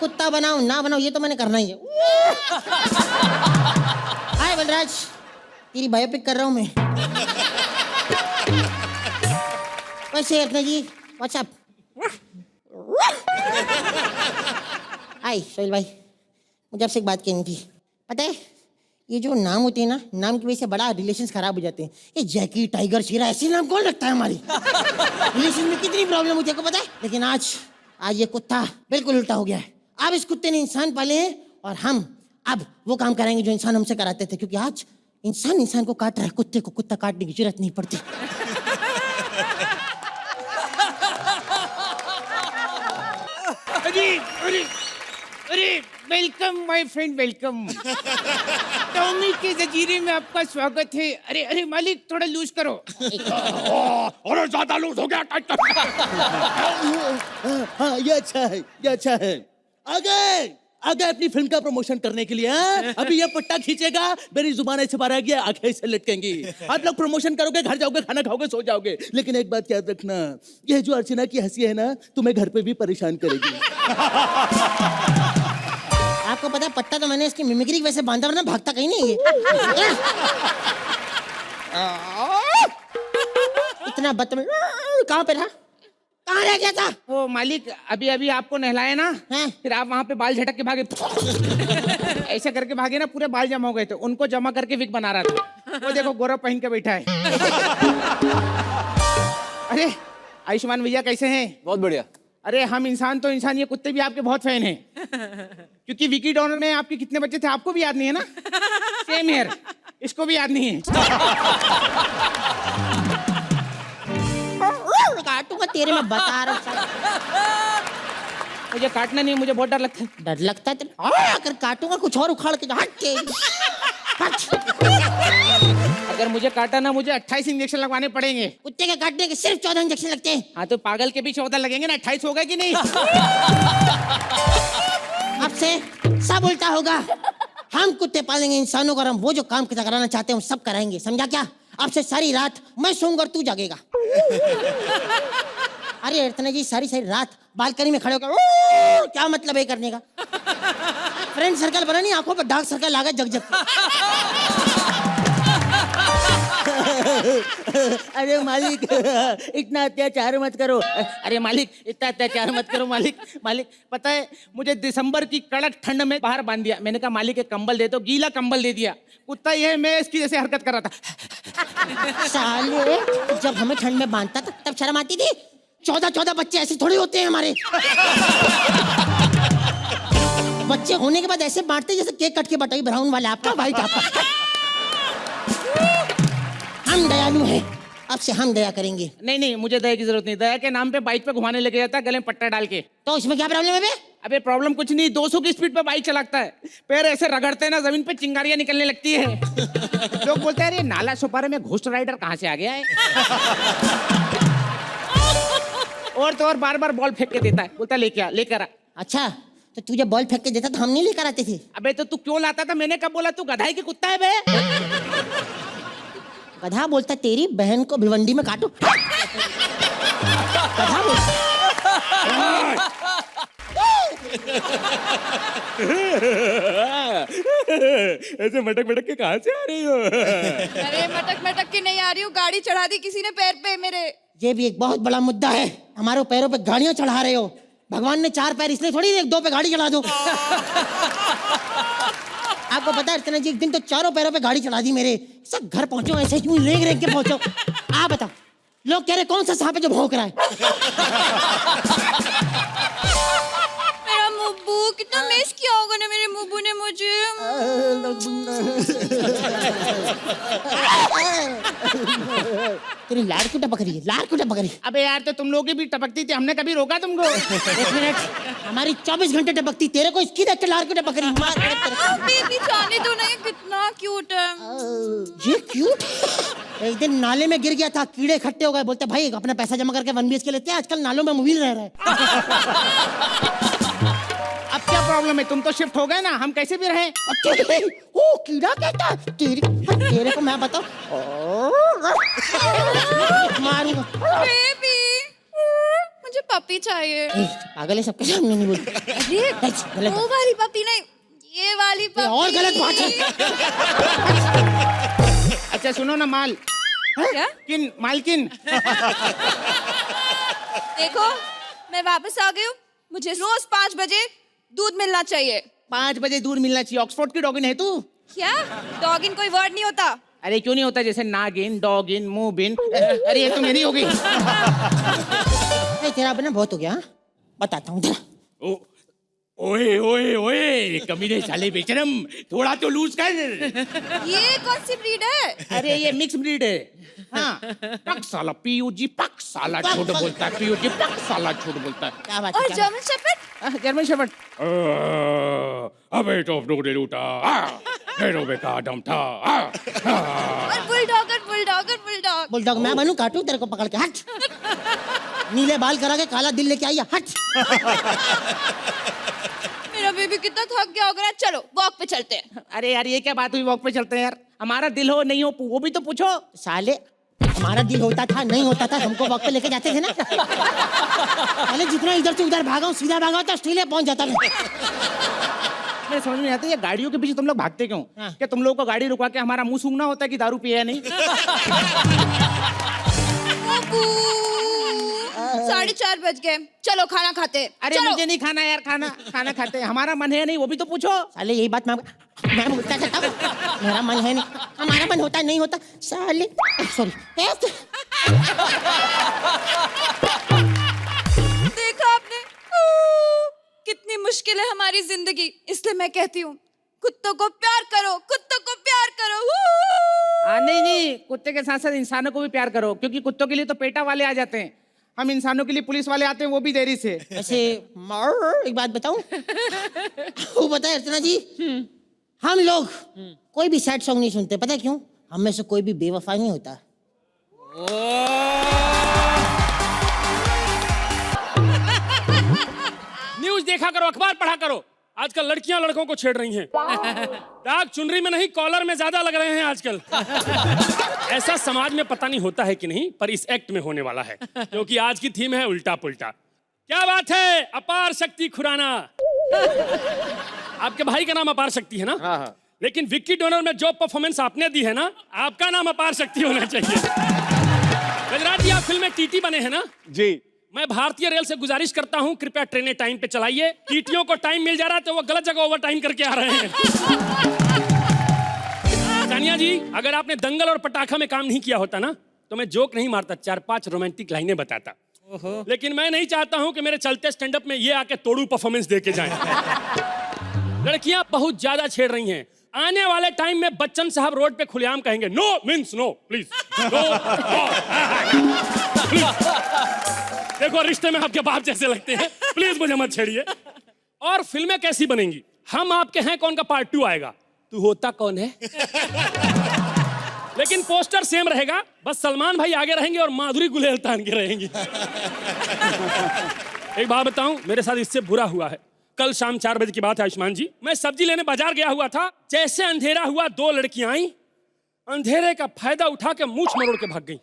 कुत्ता बनाऊं ना बनाऊं ये तो मैंने करना ही है। हाय बलराज, तेरी बायोपिक कर रहा हूँ मैं। वैसे रत्ना जी व्हाट्सअप। हाय सोहेल भाई, मुझे आपसे एक बात कहनी थी। पता है ये जो नाम होते हैं ना, नाम की वजह से बड़ा रिलेशंस खराब हो जाते हैं। ये जैकी, टाइगर, शेरा ऐसे नाम कौन रखता है? हमारी रिलेशन में कितनी प्रॉब्लम होती है को पता है। लेकिन आज ये कुत्ता बिल्कुल उल्टा हो गया है। अब इस कुत्ते ने इंसान पाले हैं और हम अब वो काम कराएंगे जो इंसान हमसे कराते थे, क्योंकि आज इंसान को काट रहा है, कुत्ते को कुत्ता काटने की जरूरत नहीं पड़ती। अरे अरे अरे welcome my friend, welcome. Tommy के जजीरे में आपका स्वागत है। अरे अरे मालिक थोड़ा लूज करो। अरे ज्यादा लूज हो गया। हाँ ये अच्छा है, ये अच्छा है। आगे आगे अपनी फिल्म का प्रमोशन करने के लिए। हाँ? अभी ये पट्टा खींचेगा, मेरी जुबान ऐसे बाहर आएगी, आंखें ऐसे लटकेंगी। आप लोग प्रमोशन करोगे, घर जाओगे, खाना खाओगे, सो जाओगे। लेकिन एक बात याद रखना, ये जो अर्चना की हंसी है ना, तुम्हें घर पे भी परेशान करेगी। आपको पता है पट्टा तो मैंने इसकी मिमिक्री की वजह से बांधा, वरना भागता कहीं नहीं है। इतना बदतमीज कहाँ पे रहा, कहाँ रह गया था? ओ मालिक, अभी अभी आपको नहलाया ना, फिर आप वहां पे बाल झटक के भागे। ऐसे करके भागे ना, पूरे बाल जमा हो गए थे। उनको जमा करके विग बना रहा था। वो देखो गौरव पहन के बैठा है। अरे आयुष्मान भैया कैसे हैं? बहुत बढ़िया। अरे हम इंसान तो इंसान, ये कुत्ते भी आपके बहुत फैन हैं। क्योंकि विकी डॉनर में आपके कितने बच्चे थे आपको भी याद नहीं है ना? सेम हियर, इसको भी याद नहीं है। काटूंगा तेरे में बता रहा हूँ। मुझे काटना नहीं, मुझे बहुत डर लगता है। डर लगता है तेरे? अगर काटूंगा कुछ और उखाड़ के हट के। अगर मुझे काटा ना, मुझे 28 इंजेक्शन लगवाने पड़ेंगे। कुत्ते के काटने के सिर्फ 14 इंजेक्शन लगते हैं। हाँ तो पागल के भी 14 लगेंगे ना, 28 होगा कि नहीं? अब से सब उल्टा होगा। हम कुत्ते पालेंगे इंसानों को, और हम वो जो काम कराना चाहते हैं वो सब कराएंगे, समझा क्या? अब से सारी रात मैं सोऊंगा और तू जागेगा। अरे अर्चना जी सारी रात बालकनी में खड़े होकर क्या मतलब है करने का? फ्रेंड सर्कल बना नहीं, आंखों पर डार्क सर्कल आ गए जग जग। अरे मालिक इतना अत्याचार मत करो। अरे मालिक इतना अत्याचार मत करो। मालिक पता है, मुझे दिसंबर की कड़क ठंड में बाहर बांध दिया। मैंने कहा मालिक एक कंबल दे दो, गीला कंबल दे दिया। कुत्ता ये है, मैं इसकी जैसे हरकत कर रहा था। साले जब हमें ठंड में बांधता था तब शर्म आती थी? 14 बच्चे ऐसे थोड़ी होते हैं हमारे। बच्चे होने के बाद ऐसे बांटते जैसे केक कट के बटाई ब्राउन वाले, आपका भाई का आपका। हम दयालु हैं, अब से हम दया करेंगे। नहीं मुझे दया की जरूरत नहीं। दया के नाम पे बाइक पे घुमाने लेके जाता है, गले में पट्टा डाल के। तो इसमें क्या प्रॉब्लम है बे? अबे प्रॉब्लम कुछ नहीं, 200 की स्पीड पे बाइक चलाता है। पैर ऐसे रगड़ते हैं ना, जमीन पे चिंगारियां निकलने लगती है। लोग बोलते हैं अरे नाला सुपारे में घोस्ट राइडर कहाँ से आ गया है? और तो और बार बार बॉल फेंक के देता है, बोलता है लेकर आ। अच्छा तो तू जब बॉल फेंक के देता तो हम नहीं लेकर आते थे? अबे तो तू क्यों लाता था? मैंने कब बोला? तू गधाई की कुत्ता है बे। गधा बोलता तेरी बहन को भिवंडी में काटो। गधा बोलता। ऐसे मटक मटक के कहाँ से आ रही हो? अरे मटक के नहीं आ रही हूँ, गाड़ी चढ़ा दी किसी ने पैर पे मेरे। ये भी एक बहुत बड़ा मुद्दा है। हमारे पैरों पे गाड़ियां चढ़ा रहे हो। भगवान ने 4 पैर इसलिए थोड़ी 1-2 पे गाड़ी चढ़ा दो। आपको पता है अर्चना जी, एक दिन तो 4 पैरों पे गाड़ी चढ़ा दी मेरे। सब घर पहुंचो ऐसे यूं रेंग के पहुंचो। आप बताओ, लोग कह रहे कौन सा सांप है जो भौंक रहा है? मेरा मुब्बू कितना मिस किया होगा ना मेरे मुब्बू ने मुझे। तेरी लाड़ क्यों टपक रही है? लाड़ क्यों टपक रही है? अबे यार तो तुम लोग की भी टपकती थी, हमने कभी रोका तुमको? 1 मिनट, हमारी 24 घंटे टपकती, तेरे को इसकी देख के लाड़ क्यों टपक रही है? बेबी जाने दो ना, ये कितना क्यूट है। ये क्यूट? एक दिन नाले में गिर गया था, कीड़े इकट्ठे हो गए। बोलते भाई अपना पैसा जमा करके 1 BHK लेते हैं, आजकल नालों में मूवी रह रहा है। अब क्या प्रॉब्लम है? तुम तो शिफ्ट हो गए ना, हम कैसे भी रहे? ओ कीड़ा कहता तेरे को मैं बताऊं, मारूंगा। बेबी मुझे पपी चाहिए। पागल है, सबके सामने नहीं बोलते। अरे गलत वो वाली पपी नहीं, ये वाली पपी। और गलत बात है। अच्छा सुनो ना माल क्या? किन मालकिन देखो मैं वापस आ गई हूँ, मुझे रोज 5 बजे दूध मिलना चाहिए। 5 बजे दूध मिलना चाहिए। ऑक्सफोर्ड की डॉगिन है तू? क्या डॉगिन कोई वर्ड नहीं होता? अरे क्यों नहीं होता? जैसे नागिन, डॉगिन, मूबिन। अरे ये तो मेरी हो गई। नहीं, तेरा अपना बहुत हो गया। हाँ? बताता हूँ तेरा। ओ, ओए ओए ओए कमीने साले बेशरम, थोड़ा तो लूज कर। ये कौन सी ब्रीड है? अरे ये मिक्स ब्रीड है। हाँ पक साला पीयूजी, पक साला झूठ बोलता है। पीयूजी पक साला झूठ बोलता है। क्या बात और है, क्या जर्मन शेफर्ड? German shepherd. अबे टॉप नो दे लूटा, हेरो बेका दम था। और बुलडॉग और बुलडॉग और बुलडॉग। बुलडॉग मैं बनूं, काटूं तेरे को पकड़ के? हट। नीले बाल करा के काला दिल लेके आई है, हट। मेरा बेबी कितना थक गया होगा ना, चलो वॉक पे चलते हैं। अरे यार ये क्या बात हुई? वॉक पे चलते हैं यार। हमारा दिल हो नहीं हो वो भी तो पूछो। साले हमारा दिल होता था नहीं होता था, हमको वॉक पे लेके जाते थे ना। पहले जितना इधर से उधर भागा हूं, सीधा भागा हूं तो ऑस्ट्रेलिया पहुंच जाता मैं। मेरे समझ में नहीं आता ये गाड़ियों के पीछे तुम लोग भागते क्यों? हाँ। क्या तुम लोगों को गाड़ी रुका के हमारा मुंह सूंघना होता है कि दारू पिया नहीं? 4:30 बज गए, चलो खाना खाते हैं। अरे चलो। मुझे नहीं खाना यार, खाना खाते हैं। हमारा मन है नहीं वो भी तो पूछो। साले यही बात मैं बोलता था तब। मेरा मन है नहीं, हमारा मन होता नहीं होता। साले सॉरी। देखा आपने कितनी मुश्किल है हमारी जिंदगी, इसलिए मैं कहती हूँ कुत्तों को प्यार करो, कुत्तों को प्यार करो। नहीं कुत्ते के साथ साथ इंसानों को भी प्यार करो, क्योंकि कुत्तों के लिए तो पेटा वाले आ जाते हैं, हम इंसानों के लिए पुलिस वाले आते हैं, वो भी देरी से। ऐसे एक बात बताऊं? वो पता है अर्चना जी, हम लोग कोई भी सैड सॉन्ग नहीं सुनते। पता है क्यों? हम में से कोई भी बेवफा नहीं होता। न्यूज देखा करो, अखबार पढ़ा करो। आजकल लड़कियां लड़कों को छेड़ रही हैं। दाग चुनरी में नहीं, कॉलर में ज्यादा लग रहे हैं आजकल। ऐसा समाज में पता नहीं होता है कि नहीं, पर इस एक्ट में होने वाला है, क्योंकि आज की थीम है उल्टा पुल्टा। क्या बात है? अपार शक्ति खुराना। आपके भाई का नाम अपार शक्ति है ना? हाँ। लेकिन विक्की डोनर में जो परफॉर्मेंस आपने दी है ना, आपका नाम अपार शक्ति होना चाहिए। गजराज जी, आप फिल्म में टीटी बने हैं ना? जी। मैं भारतीय रेल से गुजारिश करता हूं, कृपया ट्रेनें टाइम पे चलाइए। टीटियों को टाइम मिल जा रहा है तो वो गलत जगह ओवर टाइम करके आ रहे हैं। तानिया जी, अगर आपने दंगल और पटाखा में काम नहीं किया होता ना, तो मैं जोक नहीं मारता, 4-5 रोमांटिक लाइनें बताता। लेकिन मैं नहीं चाहता हूं कि मेरे चलते स्टैंड अप में ये आके तोड़ू परफॉर्मेंस दे के जाएं। लड़कियां बहुत ज्यादा छेड़ रही हैं। आने वाले टाइम में बच्चन साहब रोड पे खुलेआम कहेंगे, no means no, please no. देखो रिश्ते में आपके बाप जैसे लगते हैं, प्लीज मुझे मत छेड़िए। और फिल्में कैसी बनेंगी? हम आपके हैं कौन का पार्ट 2 आएगा, तू होता कौन है। लेकिन पोस्टर सेम रहेगा, बस सलमान भाई आगे रहेंगे और माधुरी गुलेल तान के रहेंगी। एक बात बताऊं, मेरे साथ इससे बुरा हुआ है। कल शाम 4 बजे की बात है आयुष्मान जी, मैं सब्जी लेने बाजार गया हुआ था। जैसे अंधेरा हुआ, 2 लड़कियां आई, अंधेरे का फायदा उठा के मूंछ मरोड़ के भाग गई।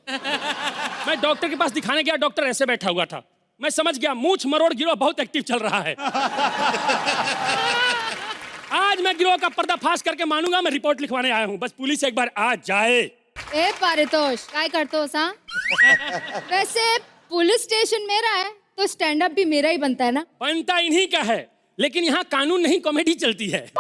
मैं डॉक्टर के पास दिखाने गया, डॉक्टर ऐसे बैठा हुआ था। मैं समझ गया मूंछ मरोड़ गिरोह बहुत एक्टिव चल रहा है। आज मैं गिरोह का पर्दाफाश करके मानूंगा। मैं रिपोर्ट लिखवाने आया हूं, बस पुलिस एक बार आ जाए। ए पारितोष, काय करतोस हाँ? वैसे पुलिस स्टेशन मेरा है तो स्टैंड अप भी मेरा ही बनता है ना? बनता इन्हीं का है, लेकिन यहाँ कानून नहीं कॉमेडी चलती है।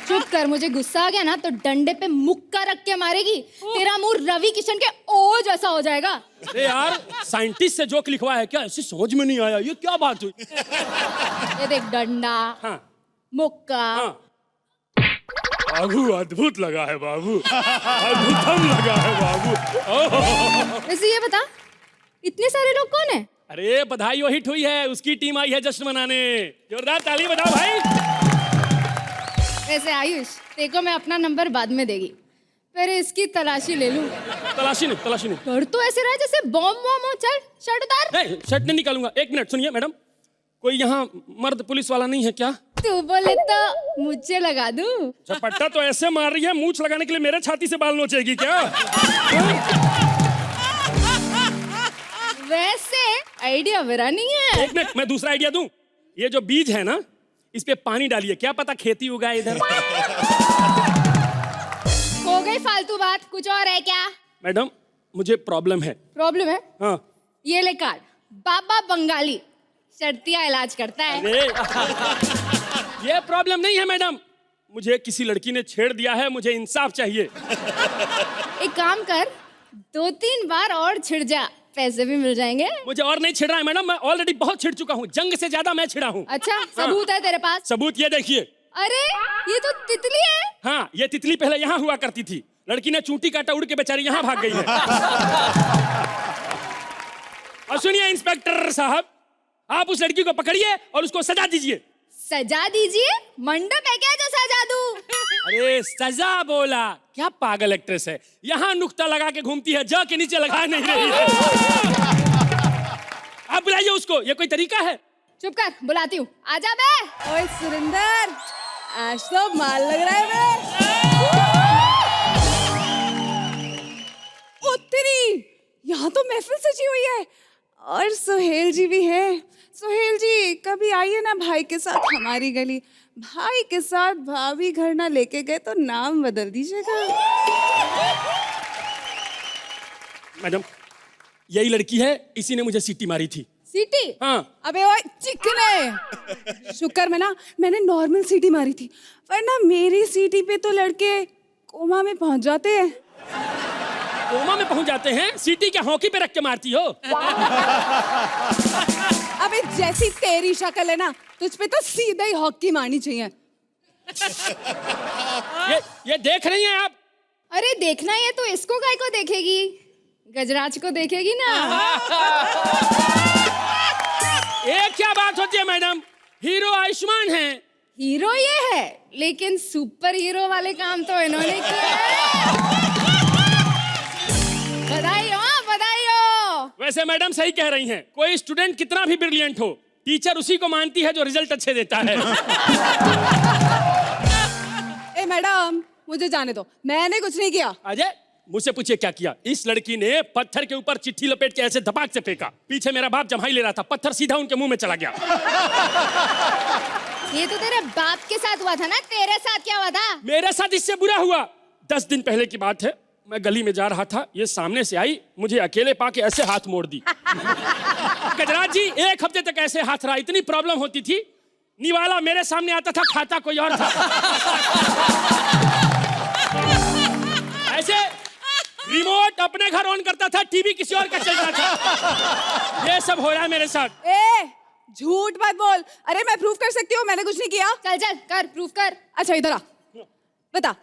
चुप कर, मुझे गुस्सा आ गया ना तो डंडे पे मुक्का रख के मारेगी, तेरा मुंह रवि किशन के ओ जैसा हो जाएगा। अरे यार, साइंटिस्ट से जोक लिखवा है क्या? ऐसे समझ में नहीं आया, ये क्या बात हुई? ये देख, डंडा, हाँ मुक्का। हाँ। बाबू अद्भुत लगा है बाबू, अद्भुतम लगा है बाबू। वैसे ये बता, इतने सारे लोग कौन है? अरे बधाई वो हिट हुई है, उसकी टीम आई है जश्न मनाने। जोरदार ताली बजाओ भाई। वैसे आयुष, देखो मैं अपना नंबर बाद में देगी, पर इसकी तलाशी ले लूं। तलाशी नहीं। कर तो ऐसे रहा जैसे बॉम्ब हो। चल शर्ट उतार। नहीं, शर्ट नहीं निकालूंगा। 1 मिनट सुनिए मैडम, कोई यहाँ मर्द पुलिस वाला नहीं है क्या? तू बोले तो मुझे लगा दूं। झपट्टा तो ऐसे मार रही है, मूंछ लगाने के लिए मेरे छाती से बाल नोचेगी क्या? वैसे आइडिया मेरा नहीं है। एक मिनट, मैं दूसरा आइडिया दूं। ये जो बीज है ना, इस पे पानी डालिए, क्या पता खेती उगाए इधर। हो गई फालतू बात, कुछ और है क्या? मैडम, मुझे प्रॉब्लम है। प्रॉब्लम है? हाँ। ये ले कार्ड, बाबा बंगाली शर्तिया इलाज करता है। अरे ये प्रॉब्लम नहीं है मैडम, मुझे किसी लड़की ने छेड़ दिया है, मुझे इंसाफ चाहिए। एक काम कर, 2-3 बार और छिड़ जा, पैसे भी मिल जाएंगे। मुझे और नहीं छिड़ रहा है मैडम, मैं ऑलरेडी बहुत छिड़ चुका हूँ, जंग से ज्यादा मैं छिड़ा हूँ। अच्छा, सबूत है तेरे पास? सबूत ये देखिए। अरे ये तो तितली है। हाँ, ये तितली पहले यहाँ हुआ करती थी, लड़की ने चूंटी काटा, उड़ के बेचारी यहाँ भाग गई है। और सुनिए इंस्पेक्टर साहब, आप उस लड़की को पकड़िए और उसको सजा दीजिए। सजा दीजिए? मंडप है क्या जो सजा दूं? अरे सजा बोला, क्या पागल एक्ट्रेस है, यहाँ नुक्ता लगा के घूमती है, जा के नीचे लगा नहीं रही है। आप बुलाइए उसको, ये कोई तरीका है? चुप कर, बुलाती हूँ, आजा बे। ओए सुरिंदर, आज तो माल लग रहा है बे। ओ तेरी, यहाँ तो महफिल सजी हुई है और सुहेल जी भी है। सुहेल जी, कभी आइए ना भाई के साथ हमारी गली। भाई के साथ भाभी घर ना लेके गए तो नाम बदल दीजिएगा। मैडम, यही लड़की है, इसी ने मुझे सीटी मारी थी। सीटी? हाँ। अबे ओए चिकने, शुक्र में ना मैंने नॉर्मल सीटी मारी थी, वरना मेरी सीटी पे तो लड़के कोमा में पहुंच जाते हैं। कोमा में पहुंच जाते हैं? सीटी क्या हॉकी पे रख के मारती हो? अबे जैसी तेरी शक्ल है ना, तुझ पे तो सीधा ही हॉकी मारनी चाहिए। ये देख रही हैं आप? अरे देखना ही है तो इसको काय को देखेगी, गजराज को देखेगी ना। ये क्या बात होती है मैडम, हीरो आयुष्मान है। हीरो ये है, लेकिन सुपर हीरो वाले काम तो इन्होंने किए हैं। बधाई हो, बधाई हो। वैसे मैडम सही कह रही हैं, कोई स्टूडेंट कितना भी ब्रिलियंट हो, टीचर उसी को मानती है जो रिजल्ट अच्छे देता है। ए मैडम, मुझे जाने दो, मैंने कुछ नहीं किया। अजय, मुझसे पूछिए क्या किया? इस लड़की ने पत्थर के ऊपर चिट्ठी लपेट के ऐसे धपाक से फेंका, पीछे मेरा बाप जम्हाई ले रहा था, पत्थर सीधा उनके मुंह में चला गया। ये तो तेरे बाप के साथ हुआ था ना, तेरे साथ क्या हुआ था? मेरे साथ इससे बुरा हुआ। 10 दिन पहले की बात है, मैं गली में जा रहा था, ये सामने से आई, मुझे अकेले पाके ऐसे हाथ मोड़ दी। गजराज जी 1 हफ्ते तक ऐसे हाथ रहा, इतनी प्रॉब्लम होती थी, निवाला मेरे सामने आता था, खाता कोई और था। ऐसे रिमोट अपने घर ऑन करता था, टीवी किसी और का चल रहा था। ये सब हो रहा है मेरे साथ। ए झूठ मत बोल। अरे मैं प्रूफ कर सकती हूँ, मैंने कुछ नहीं किया। चल चल कर, प्रूफ कर। अच्छा इधर आ, बता,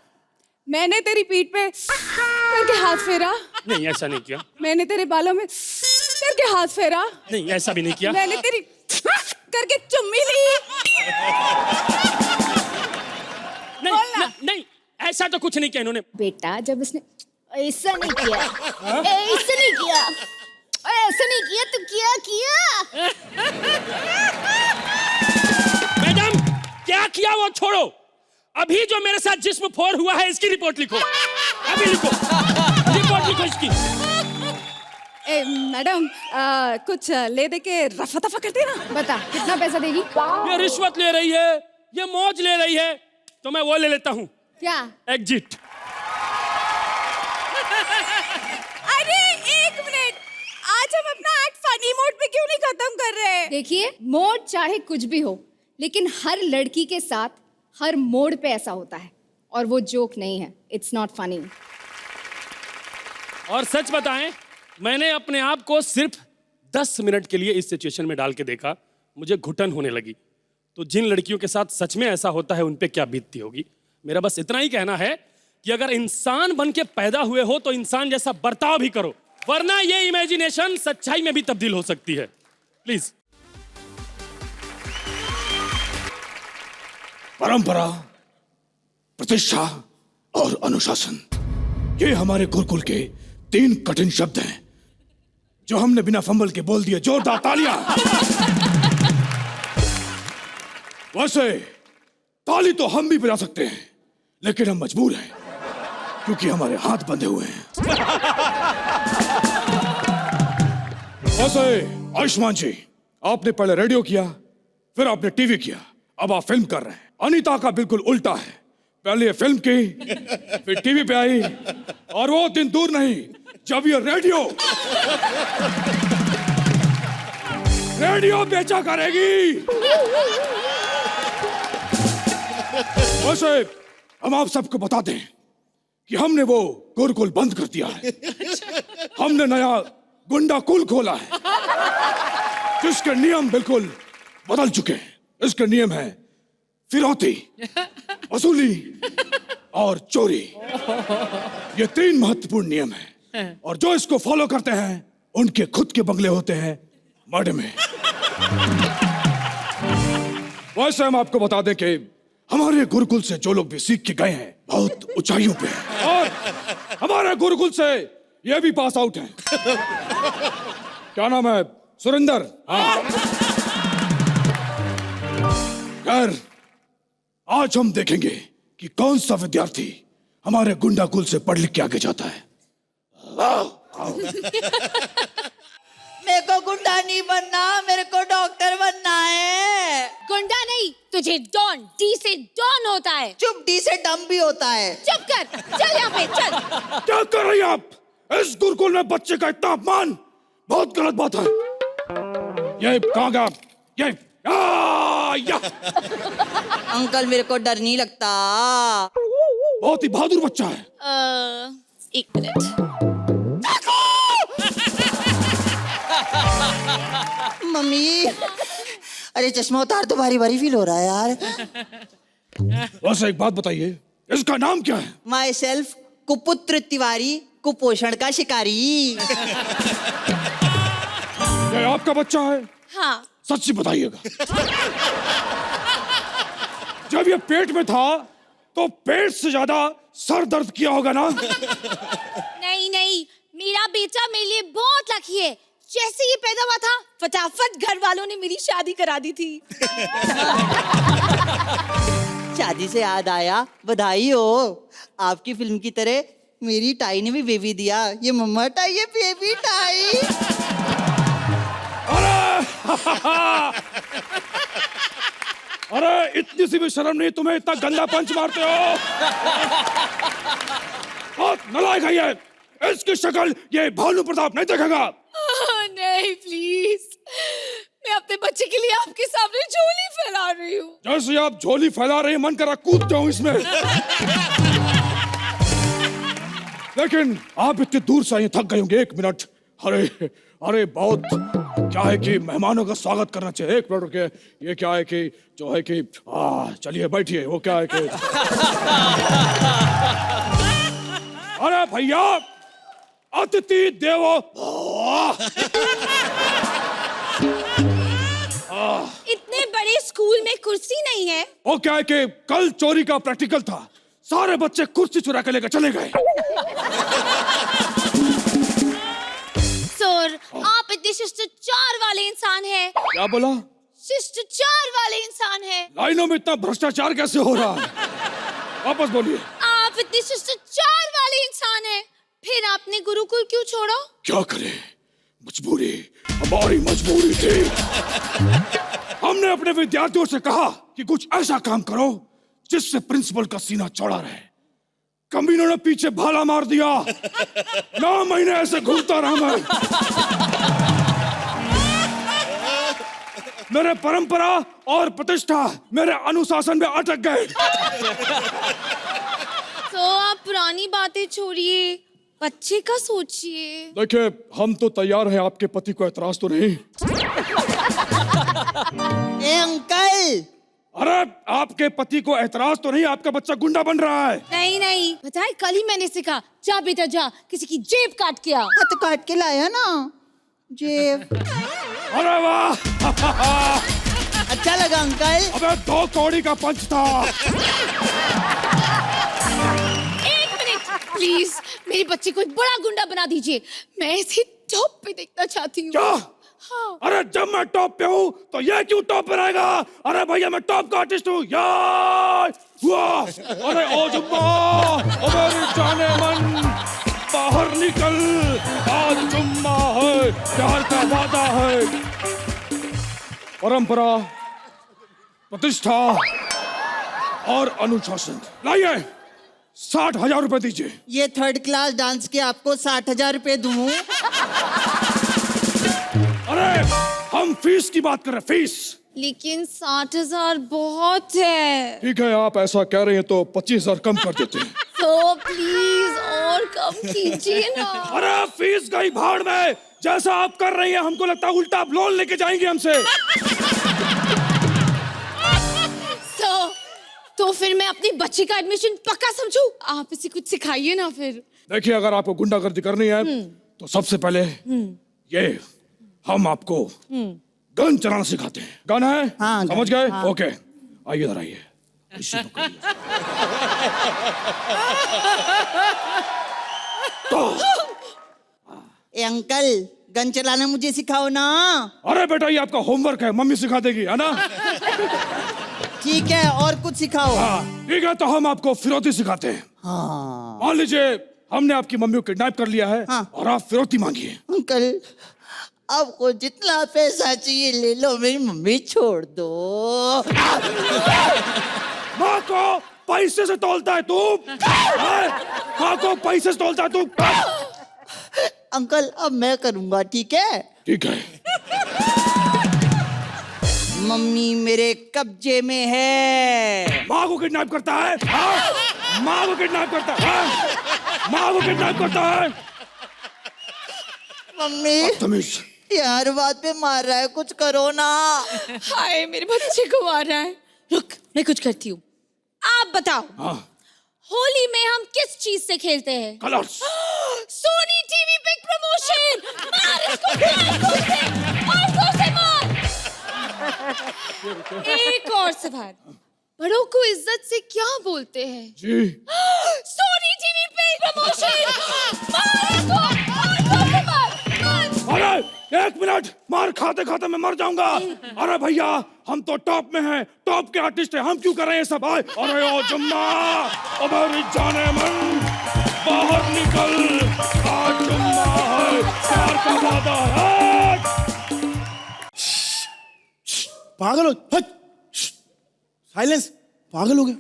मैंने तेरी पीठ पे करके हाथ फेरा? नहीं, ऐसा नहीं किया। मैंने तेरे बालों में करके हाथ फेरा? नहीं, ऐसा भी नहीं किया। मैंने तेरी करके चुम्मी ली? नहीं, नहीं, ऐसा तो कुछ नहीं किया इन्होंने। बेटा जब इसने ऐसा नहीं किया, ऐसा नहीं किया, ऐसा नहीं किया तो क्या किया? मैडम, क्या किया वो छोड़ो, अभी जो मेरे साथ जिस्म फोड़ हुआ है इसकी रिपोर्ट लिखो, अभी लिखो, रिपोर्ट लिखो इसकी। ए मैडम, कुछ ले दे के रफा दफा कर देना। बता कितना पैसा देगी? ये रिश्वत ले रही है, ये मौज ले रही है, तो मैं वो ले लेता हूँ, क्या? एग्जिट। अरे 1 मिनट, आज हम अपना एक्ट फनी मोड पे क्यों नहीं खत्म कर रहे? देखिए, मोड चाहे कुछ भी हो, लेकिन हर लड़की के साथ हर मोड पे ऐसा होता है, और वो जोक नहीं है, इट्स नॉट फनी। और सच बताएं, मैंने अपने आप को सिर्फ 10 मिनट के लिए इस सिचुएशन में डाल के देखा, मुझे घुटन होने लगी। तो जिन लड़कियों के साथ सच में ऐसा होता है उन पे क्या बीतती होगी। मेरा बस इतना ही कहना है कि अगर इंसान बन के पैदा हुए हो तो इंसान जैसा बर्ताव भी करो, वरना ये इमेजिनेशन सच्चाई में भी तब्दील हो सकती है। प्लीज। परंपरा, प्रतिष्ठा और अनुशासन, ये हमारे गुरुकुल के 3 कठिन शब्द हैं जो हमने बिना फंबल के बोल दिए। जोरदार तालियां। वैसे ताली तो हम भी बजा सकते हैं, लेकिन हम मजबूर हैं क्योंकि हमारे हाथ बंधे हुए हैं। वैसे आयुष्मान जी, आपने पहले रेडियो किया, फिर आपने टीवी किया, अब आप फिल्म कर रहे हैं। अनीता का बिल्कुल उल्टा है, पहले ये फिल्म की, फिर टीवी पे आई, और वो दिन दूर नहीं जब ये रेडियो बेचा करेगी। वैसे हम आप सबको बता दें कि हमने वो गुरुकुल बंद कर दिया है। हमने नया गुंडा कुल खोला है, जिसके नियम बिल्कुल बदल चुके हैं। इसके नियम है फिरौती, वसूली और चोरी। ये 3 महत्वपूर्ण नियम हैं, और जो इसको फॉलो करते हैं उनके खुद के बंगले होते हैं मड में। वैसे हम आपको बता दें कि हमारे गुरुकुल से जो लोग भी सीख के गए हैं बहुत ऊंचाइयों पे हैं, और हमारे गुरुकुल से ये भी पास आउट हैं। क्या नाम है? सुरेंद्र। हाँ। खैर, आज हम देखेंगे कि कौन सा विद्यार्थी हमारे गुंडा कुल से पढ़ लिख के आगे जाता है। मेरे को गुंडा नहीं बनना, मेरे को डॉक्टर बनना है। गुंडा नहीं, तुझे डॉन, डी से डॉन होता है। चुप, डी से डम भी होता है। चुप कर, चल यहाँ पे चल। क्या कर रही हैं आप? इस गुरुकुल में बच्चे का इतना अपमान बहुत गलत बात है। ये कहाँ गया? ये या। अंकल, मेरे को डर नहीं लगता। बहुत ही बहादुर बच्चा है। 1 मिनट। मम्मी, अरे चश्मा उतार तो भारी भारी फील हो रहा है यार। वैसे एक बात बताइए, इसका नाम क्या है? माई सेल्फ कुपुत्र तिवारी, कुपोषण का शिकारी। ये आपका बच्चा है? हाँ। सच्ची बताइएगा। जब ये पेट में था तो पेट से ज्यादा सर दर्द किया होगा ना? नहीं नहीं, मेरा बेटा मेरे लिए बहुत लकी है। जैसे ही पैदा हुआ था, फटाफट घर वालों ने मेरी शादी करा दी थी। शादी से याद आया, बधाई हो। आपकी फिल्म की तरह मेरी टाई ने भी बेबी दिया। ये मम्मा टाई, ये बेबी टाई। अरे इतनी सी भी शर्म नहीं तुम्हें, इतना गंदा पंच मारते हो। बहुत नालायक है ये। इसकी शक्ल ये भानु प्रताप नहीं देखेगा। नहीं प्लीज, मैं अपने बच्चे के लिए आपके सामने झोली फैला रही हूँ। जैसे आप झोली फैला रहे हैं, मन करा कूद जाऊं इसमें। लेकिन आप इतनी दूर से आए, थक गए होंगे। 1 मिनट। अरे अरे बहुत क्या है कि मेहमानों का स्वागत करना चाहिए। 1 मिनट रुके। ये क्या है कि जो है कि चलिए बैठिए। वो क्या है कि अरे भैया, अतिथि देवो। इतने बड़े स्कूल में कुर्सी नहीं है। वो क्या है कि कल चोरी का प्रैक्टिकल था, सारे बच्चे कुर्सी चुरा के लेकर चले गए। सर, आप इतने शिष्टाचार वाले इंसान हैं। क्या बोला? शिष्टाचार वाले इंसान हैं। लाइनों में इतना भ्रष्टाचार कैसे हो रहा है? वापस बोलिए। आप इतने शिष्टाचार वाले इंसान हैं, फिर आपने गुरुकुल क्यों छोड़ा? क्या करें, मजबूरी, हमारी मजबूरी थी। हमने अपने विद्यार्थियों से कहा कि कुछ ऐसा काम करो जिससे प्रिंसिपल का सीना चौड़ा रहे। कमीनों ने पीछे भाला मार दिया। 9 महीने ऐसे घूमता रहा मैं। मेरे परंपरा और प्रतिष्ठा मेरे अनुशासन में अटक गए। तो आप पुरानी बातें छोड़िए, बच्चे का सोचिए। देखिए, हम तो तैयार हैं, आपके पति को एतराज तो नहीं? ए अंकल, अरे आपके पति को एतराज तो नहीं? आपका बच्चा गुंडा बन रहा है। नहीं नहीं, बताए कल ही मैंने सिखा। जा बेटा जा, किसी की जेब काट के आ। हाँ तो काट के लाया ना जेब। अरे वाह। अच्छा लगा अंकल? अबे 2 कौड़ी का पंच था। 1 मिनट प्लीज, मेरे बच्चे को एक बड़ा गुंडा बना दीजिए। मैं इसे टॉप पे देखना चाहती हूँ। क्या? हाँ। अरे जब मैं टॉप पे हूँ तो ये क्यों टॉप पे रहेगा? अरे भैया, मैं टॉप का आर्टिस्ट हूँ यार। वाह। अरे ओ जुम्मा, ओ मेरी जाने मन, बाहर निकल, आज जुम्मा है, प्यार का वादा परंपरा, प्रतिष्ठा और अनुशासन। लाइए 60,000 रुपए दीजिए। ये थर्ड क्लास डांस के आपको 60,000 रुपए दूं? अरे हम फीस की बात कर रहे हैं, फीस। लेकिन 60,000 बहुत है। ठीक है, आप ऐसा कह रहे हैं तो 25,000 कम कर देते हैं। तो प्लीज और कम कीजिए ना। अरे फीस गई भाड़ में। जैसा आप कर रही हैं हमको लगता है उल्टा आप लोन लेके जाएंगे हमसे। तो फिर मैं अपनी बच्ची का एडमिशन पक्का समझूं? आप इसे कुछ सिखाइए ना फिर। देखिए, अगर आपको गुंडागर्दी करनी है तो सबसे पहले ये हम आपको गन चलाना सिखाते हैं। गन है? हाँ, समझ गए? हाँ। ओके, आइए इधर आइए। इसे पकड़िए। ए अंकल, गन चलाना मुझे सिखाओ ना। अरे बेटा, ये आपका होमवर्क है, मम्मी सिखा देगी, है ना? ठीक है, और कुछ सिखाओ। हाँ ठीक है, तो हम आपको फिरौती सिखाते हैं। हाँ मान लीजिए हमने आपकी मम्मी को किडनैप कर लिया है। हाँ। और आप फिरौती मांगिए। अंकल, आपको जितना पैसा चाहिए ले लो, मेरी मम्मी छोड़ दो। माँ को पैसे से तोलता है तू? माँ को पैसे से तोलता है तू? अंकल, अब मैं करूंगा, ठीक है? ठीक है। मम्मी मेरे कब्जे में है। माँ को किडनैप करता है? हाँ? माँ को किडनैप करता है? हाँ? माँ को किडनैप करता है? मम्मी, बदतमीज। यार बात पे मार रहा है, कुछ करो ना। हाय, मेरे बच्चे को मार रहा है। रुक, मैं कुछ करती हूँ। आप बताओ, हाँ, होली में हम किस चीज से खेलते हैं? Colours. Soni TV big promotion. मार इसको, मार जोर से, और जोर से मार। एक और सवाल, बड़ों को इज्जत से क्या बोलते हैं? जी। Sony TV big promotion. मार इसको, और जोर से मार। अरे 1 मिनट, मार खाते खाते मैं मर जाऊंगा। अरे भैया, हम तो टॉप में हैं, टॉप के आर्टिस्ट हैं, हम क्यों कर रहे हैं सब? आए, अरे ओ जुम्मा, अबे जाने मन, बाहर निकल, आज जुम्मा है, प्यार का वादा है। पागल हो? साइलेंस, पागल हो गए?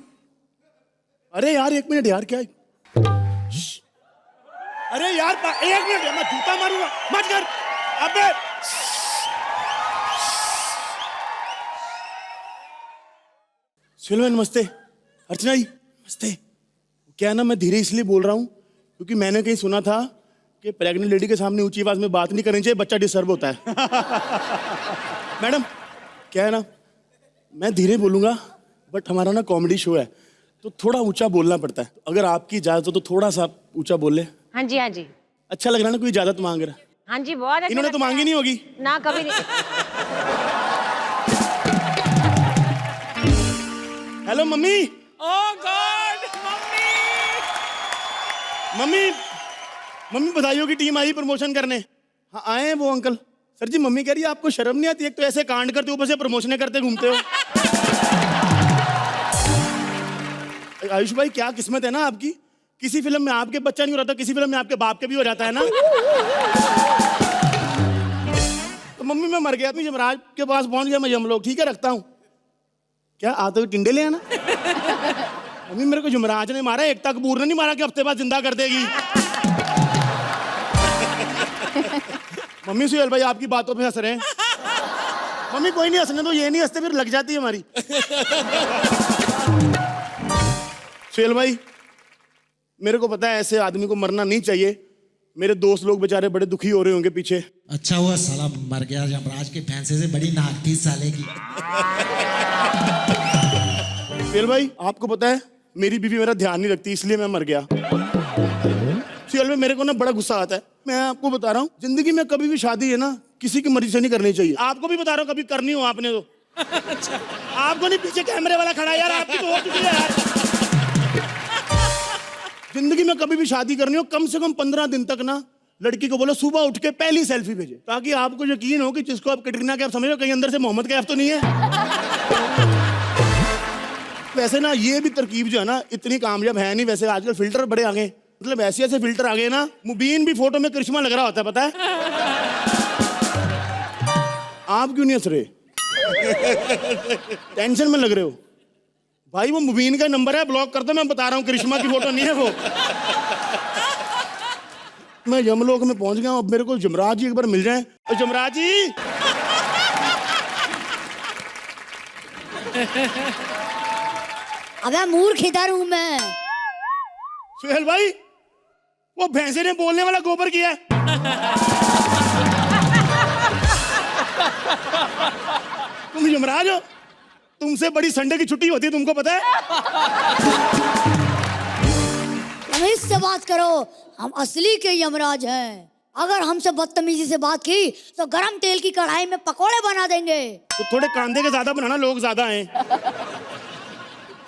अरे यार 1 मिनट यार, क्या है? अरे यार 1 मिनट, मैं जूता मारूंगा, मत कर। अबे सुलेमान, नमस्ते। अर्चना जी, नमस्ते। क्या है ना, मैं धीरे इसलिए बोल रहा हूँ क्योंकि मैंने कहीं सुना था कि प्रेग्नेंट लेडी के सामने ऊंची आवाज में बात नहीं करनी चाहिए, बच्चा डिस्टर्ब होता है। मैडम, क्या है ना, मैं धीरे बोलूंगा, बट हमारा ना कॉमेडी शो है तो थोड़ा ऊंचा बोलना पड़ता है। अगर आपकी इजाजत हो तो थोड़ा सा ऊंचा बोल ले। हाँ जी, हाँ जी। अच्छा लग रहा है ना, कोई इजाजत मांग रहा है? हाँ जी, बहुत अच्छा इन्होंने तो लगता मांगी है। नहीं होगी ना, कभी नहीं। Hello mummy. Oh god, mummy. Mummy, mummy बधाइयों की टीम आई प्रमोशन करने। हाँ आए हैं वो अंकल। सर जी, मम्मी कह रही है आपको शर्म नहीं आती? एक तो ऐसे कांड करते ऊपर से प्रमोशनें करते घूमते हो। आयुष भाई, क्या किस्मत है ना आपकी, किसी फिल्म में आपके बच्चा नहीं हो रहा था, किसी फिल्म में आपके बाप के भी हो जाता है ना। तो मम्मी मैं मर गया, तो यमराज के पास पहुंच गया मैं, यमलोक, ठीक है रखता हूँ। क्या आते हुए टिंडे ले आना? मम्मी मेरे को यमराज ने मारा, एकता कपूर ने नहीं मारा कि हफ्ते बाद जिंदा कर देगी। मम्मी सुहेल भाई आपकी बातों पे हंस रहे हैं। मम्मी कोई नहीं हंसने दो, ये नहीं हंसते फिर लग जाती है हमारी। सुहेल भाई, मेरे को पता है ऐसे आदमी को मरना नहीं चाहिए। मेरे दोस्त लोग बेचारे बड़े दुखी हो रहे होंगे पीछे। अच्छा हुआ साला मर गया, यमराज के फैंसे से बड़ी नाक थी साले की। सुहेल भाई, आपको पता है मेरी बीवी मेरा ध्यान नहीं रखती, इसलिए मैं मर गया। सुहेल भाई, मेरे को ना बड़ा गुस्सा आता है। मैं आपको बता रहा हूँ, जिंदगी में कभी भी शादी है ना किसी की मर्जी से नहीं करनी चाहिए। आपको भी बता रहा हूँ, कभी करनी हो आपने तो। आपको नहीं, पीछे कैमरे वाला खड़ा है यार, आपकी तो हो चुकी है यार। जिंदगी में कभी भी शादी करनी हो, कम से कम 15 दिन तक ना लड़की को बोलो सुबह उठ के पहली सेल्फी भेजे, ताकि आपको यकीन हो कि जिसको आप कैटरीना कैफ समझ रहे हो, कहीं अंदर से मोहम्मद कैफ तो नहीं है। वैसे ना ये भी तरकीब जो है ना इतनी कामयाब है नहीं। वैसे आजकल फिल्टर बड़े आ गए, मतलब ऐसे ऐसे फिल्टर आ गए ना, मुबीन भी फोटो में करिश्मा लग रहा होता है, पता है? आप क्यों नहीं हंस रहे? टेंशन में लग रहे हो भाई, वो मुबीन का नंबर है, ब्लॉक कर दो। मैं बता रहा हूँ करिश्मा की फोटो नहीं है वो। मैं यमलोक में पहुंच गया हूं, अब मेरे को जमराज जी एक बार मिल जाए। और जमराज जी अबे मूर्ख, इधर हूं मैं। सुहेल भाई, वो भैंसे ने बोलने वाला गोबर किया है। तुम यमराज हो, तुमसे बड़ी संडे की छुट्टी होती है, तुमको पता है? तमीज से बात करो, हम असली के यमराज हैं। अगर हमसे बदतमीजी से बात की तो गरम तेल की कढ़ाई में पकोड़े बना देंगे। तो थोड़े कांदे के ज्यादा बनाना, लोग ज्यादा हैं।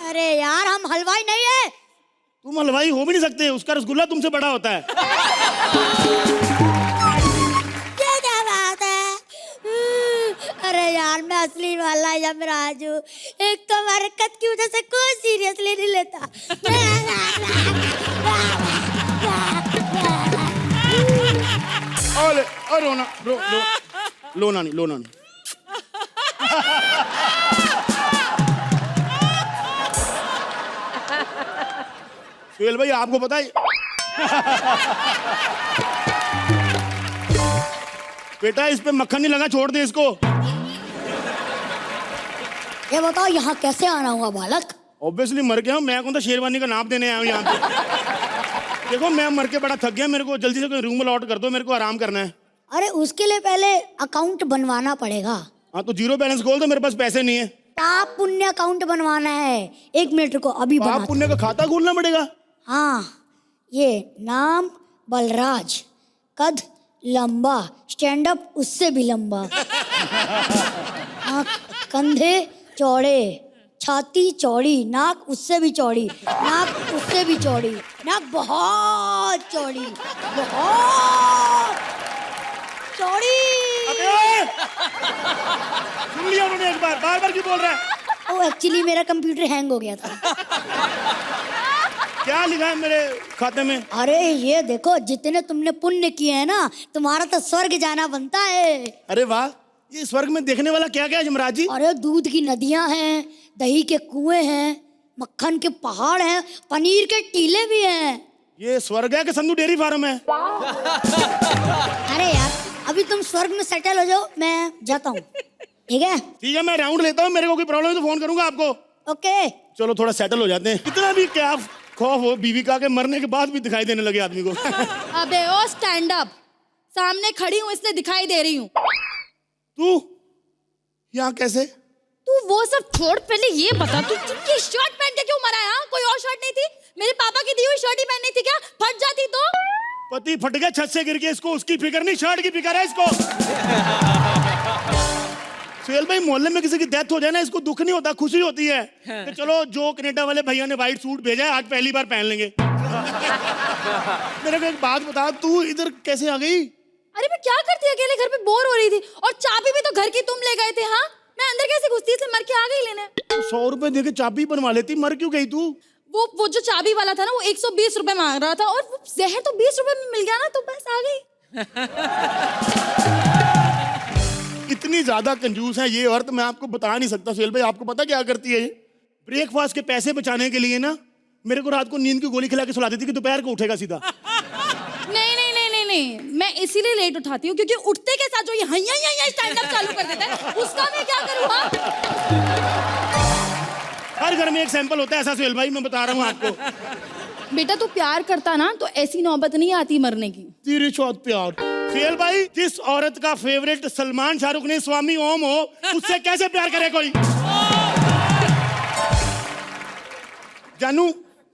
अरे यार, हम हलवाई नहीं है। तुम हलवाई हो भी नहीं सकते, उसका रसगुल्ला तुमसे बड़ा होता है। ये क्या बात है? अरे यार, मैं असली वाला यमराज हूँ। एक तो हरकत की वजह से कोई सीरियसली नहीं लेता। और रोना लोना नहीं, लोना नहीं। सुहेल भाई, आपको पता है बेटा, इस पे मक्खन नहीं लगा, छोड़ दे इसको। ये बताओ, यहाँ कैसे आना हुआ बालक? ऑब्वियसली मर गया हूँ मैं, कौन सा शेरवानी का नाप देने आया हूँ यहाँ पे। देखो, मैं मर के बड़ा थक गया, मेरे को जल्दी से कोई रूम अलॉट कर दो, मेरे को आराम करना है। अरे उसके लिए पहले अकाउंट बनवाना पड़ेगा। हाँ, तो जीरो बैलेंस खोल दो, मेरे पास पैसे नहीं है। पाप पुण्य अकाउंट बनवाना है। 1 मिनट रुको, अभी बना। पाप पुण्य का खाता खोलना पड़ेगा? हाँ, ये नाम बलराज, कद लंबा, स्टैंड अप उससे भी लंबा, कंधे चौड़े, छाती चौड़ी, नाक उससे भी चौड़ी, नाक उससे भी चौड़ी, नाक बहुत चौड़ी, बहुत चौड़ी। सुन लिया उन्होंने एक बार, बार बार क्यों बोल रहा है? ओ, एक्चुअली मेरा कंप्यूटर हैंग हो गया था। क्या लिखा है मेरे खाते में? अरे ये देखो, जितने तुमने पुण्य किए हैं ना, तुम्हारा तो स्वर्ग जाना बनता है। अरे वाह, ये स्वर्ग में देखने वाला क्या क्या है यमराज जी? अरे दूध की नदियां हैं, दही के कुएं हैं, मक्खन के पहाड़ हैं, पनीर के टीले भी हैं। ये स्वर्ग है कि संधू डेयरी फार्म है? अरे यार, अभी तुम स्वर्ग में सेटल हो जाओ, मैं जाता हूँ। ठीक है? ठीक है, मैं राउंड लेता हूँ, मेरे को कोई प्रॉब्लम है तो फोन करूंगा आपको। ओके। चलो थोड़ा सेटल हो जाते हैं। कितना भी क्या खौफ हो, बीवी का के मरने के बाद भी दिखाई देने लगे आदमी को। अबे ओ स्टैंड अप, सामने खड़ी हूँ इसलिए दिखाई दे रही हूँ। तू यहाँ कैसे? तू वो सब छोड़, पहले ये बता, तू ये शर्ट पहन के क्यों मरा है? हाँ, कोई और शर्ट नहीं थी? मेरे पापा की दी हुई शर्ट ही पहननी थी क्या? फट जाती तो? पति फट गया छत से गिर के, इसको उसकी फिक्र नहीं, शर्ट की फिक्र है इसको। सुहेल भाई, मोहल्ले में किसी की डेथ हो जाए ना, इसको दुख नहीं होता, खुशी होती है कि चलो जो कनाडा वाले भैया ने व्हाइट सूट भेजा है, आज पहली बार पहन लेंगे। मेरे को एक बात बता, तू इधर कैसे आ गई? अरे मैं क्या करती, अकेले घर पे बोर हो रही थी, और चाबी भी तो घर की तुम ले गए थे। हाँ, मैं अंदर कैसे घुसती, इसलिए मर के आ गई लेने। 100 रुपए देके चाबी बनवा लेती, मर क्यों गई तू? वो जो चाबी वाला था ना, वो 120 रुपए मांग रहा था, और वो जहर तो 20 रुपए में मिल गया ना, तो बस आ गई। इतनी ज्यादा कंजूस है ये औरत, मैं आपको बता नहीं सकता। सुहेल भाई, आपको पता क्या करती है? ब्रेकफास्ट के पैसे बचाने के लिए ना, मेरे को रात को नींद की गोली खिला के सुला देती कि दोपहर को उठेगा सीधा। नहीं, मैं इसीलिए लेट उठाती हूँ क्योंकि उठते के साथ जो ये हैया स्टैंड अप चालू कर देता है, उसका मैं क्या करूँ? हाँ? हर घर में एक सैंपल होता है ऐसा सुहेल भाई, मैं बता रहा हूँ आपको। बेटा तू प्यार करता ना तो ऐसी नौबत नहीं आती मरने की। तेरे चौथ प्यार। सुहेल भाई, जिस औरत का फेवरेट सलमान शाहरुख ने स्वामी ओम हो, उससे कैसे प्यार करे कोई? जानू,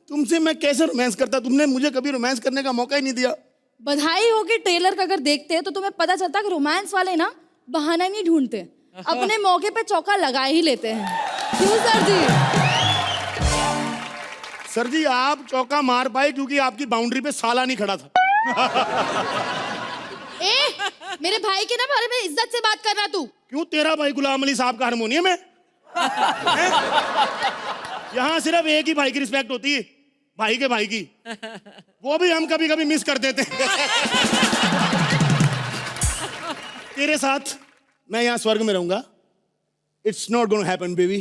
तुमसे मैं कैसे रोमांस करता? तुमने मुझे कभी रोमांस करने का मौका ही नहीं दिया। बधाई हो कि ट्रेलर का अगर देखते हैं तो तुम्हें पता चलता कि रोमांस वाले ना बहाना नहीं ढूंढते, अपने मौके पे चौका लगा ही लेते हैं। क्यों सर जी? सर जी, आप चौका मार पाए क्योंकि आपकी बाउंड्री पे साला नहीं खड़ा था। मेरे भाई के ना बारे में इज्जत से बात करना तू। क्यों? तेरा भाई गुलाम अली साहब का हारमोनियम है? यहाँ सिर्फ एक ही भाई की रिस्पेक्ट होती है, भाई के भाई की, वो भी हम कभी कभी मिस कर देते हैं। तेरे साथ मैं यहाँ स्वर्ग में रहूंगा, it's not gonna happen baby.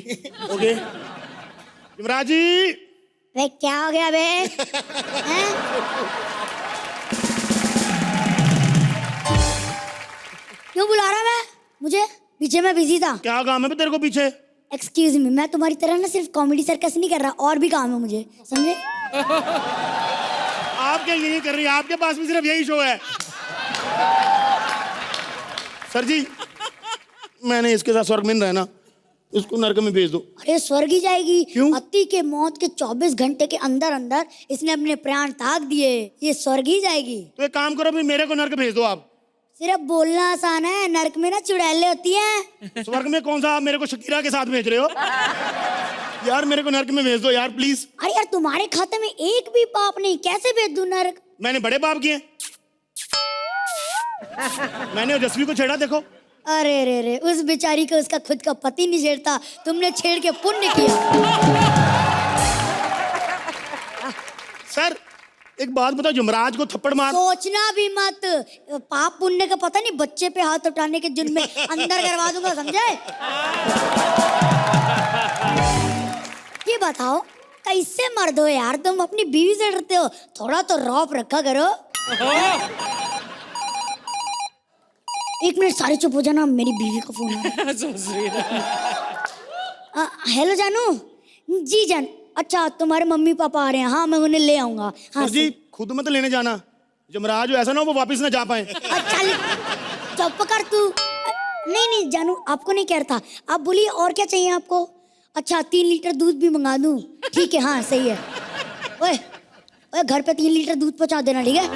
Okay Yamraj ji. वे क्या हो गया बे? हैं? क्यों बुला रहा है मुझे? पीछे मैं बिजी था। क्या काम है बे तेरे को पीछे? एक्सक्यूज मी, मैं तुम्हारी तरह ना सिर्फ कॉमेडी सर्कस नहीं कर रहा, और भी काम है मुझे, समझे? आप क्या ये नहीं कर रही? आपके पास भी सिर्फ यही शो है। सर जी, मैंने इसके साथ स्वर्ग में नहीं रहना, उसको नरक में भेज दो। अरे स्वर्ग ही जाएगी। क्यों? पति के मौत के 24 घंटे के अंदर अंदर इसने अपने प्राण त्याग दिए, ये स्वर्ग ही जाएगी। तो एक काम करो, फिर मेरे को नरक भेज दो आप। सिर्फ बोलना आसान है, नरक में ना चुड़ैलें होती हैं। स्वर्ग में कौन सा? आप मेरे को शकीरा के साथ भेज रहे हो? यार मेरे को नरक में भेज दो यार प्लीज। अरे यार तुम्हारे खाते में एक भी पाप नहीं, कैसे भेज दूं नरक? मैंने बड़े पाप किए। मैंने ओजस्वी को छेड़ा, देखो। अरे रे रे, उस बेचारी को उसका खुद का पति नहीं छेड़ता, तुमने छेड़ के पुण्य किया। सर एक बात बताओ, यमराज को थप्पड़ मार। सोचना भी मत, पाप पुण्य का पता नहीं, बच्चे पे हाथ उठाने के जुर्म में अंदर करवा दूंगा, समझे? ये बताओ कैसे मर्द हो यार तुम, अपनी बीवी से डरते हो? थोड़ा तो रौब रखा करो। एक मिनट, सारे चुप हो जाना, मेरी बीवी का फोन है। हेलो जानू। जी जान। अच्छा तुम्हारे मम्मी पापा आ रहे हैं? हाँ मैं उन्हें ले आऊंगा। हाँ सर जी खुद मत लेने जाना, यमराज ऐसा ना हो वो वापस ना जा पाए। अच्छा चुप कर तू। नहीं नहीं जानू, आपको नहीं कह रहा था, आप बोलिए और क्या चाहिए आपको? अच्छा 3 लीटर दूध भी मंगा दूं? ठीक है, हाँ सही है। ओए ओए घर पे 3 लीटर दूध पहुंचा देना, ठीक है?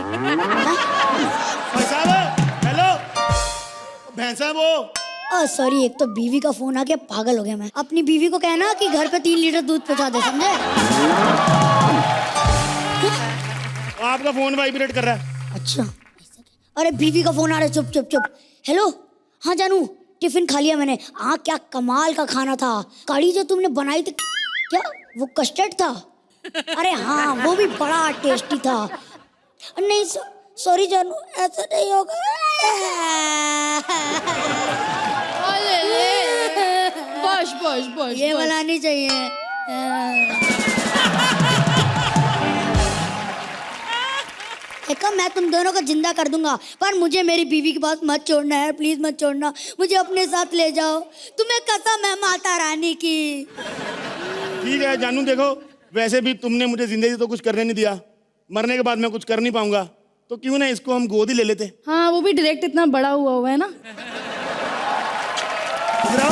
भाई साहब हेलो, भैंसा है वो। सॉरी, एक तो बीवी का फोन आ गया, पागल हो गया मैं। अपनी बीवी को कहना कि घर पे 3 लीटर दूध पहुंचा दे, समझे? आपका फोन वाइब्रेट कर रहा है। अच्छा अरे बीवी का फोन आ रहा है, चुप चुप चुप। हेलो हाँ जानू, टिफिन खा लिया मैंने। हाँ क्या कमाल का खाना था, कढ़ी जो तुमने बनाई थी, क्या वो कस्टर्ड था? अरे हाँ वो भी बड़ा टेस्टी था। नहीं सॉरी जानू, ऐसा नहीं होगा। बस बस बस ये बस। वाला नहीं चाहिए। देखो मैं तुम दोनों को जिंदा कर दूंगा, पर मुझे मेरी बीवी के पास मत छोड़ना है, प्लीज मत छोड़ना, मुझे अपने साथ ले जाओ। तुम्हें कसम है माता रानी की। ठीक है जानू, देखो वैसे भी तुमने मुझे जिंदगी तो कुछ करने नहीं दिया, मरने के बाद मैं कुछ कर नहीं पाऊंगा, तो क्यों ना इसको हम गोद ही ले लेते। हाँ वो भी डायरेक्ट इतना बड़ा हुआ है ना। इधर आओ।